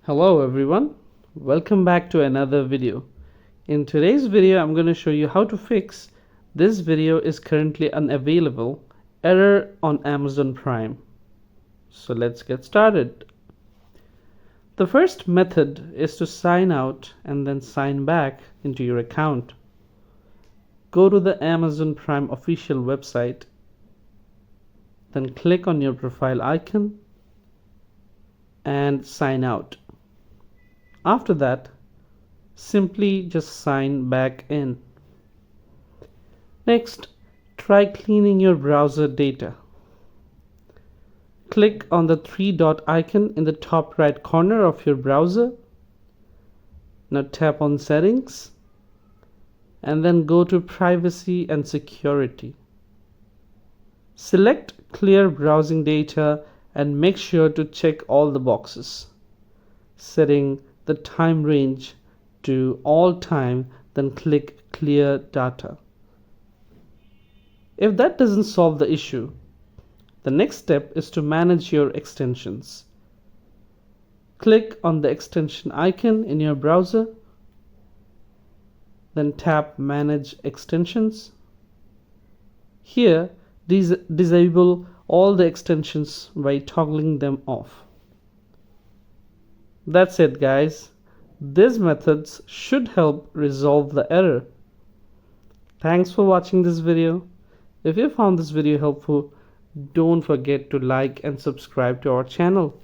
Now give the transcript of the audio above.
Hello everyone, welcome back to another video. In today's video I'm going to show you how to fix "this video is currently unavailable" error on Amazon Prime. So let's get started. The first method is to sign out and then sign back into your account. Go to the Amazon Prime official website, then click on your profile icon and sign out. After that, simply just sign back in. Next, try cleaning your browser data. Click on the three-dot icon in the top right corner of your browser. Now tap on Settings and then go to Privacy and Security. Select Clear Browsing Data and make sure to check all the boxes, setting the time range to all time, then click Clear Data. If that doesn't solve the issue, the next step is to manage your extensions. Click on the extension icon in your browser, then tap Manage Extensions. Here, disable all the extensions by toggling them off. That's it, guys. These methods should help resolve the error. Thanks for watching this video. If you found this video helpful, don't forget to like and subscribe to our channel.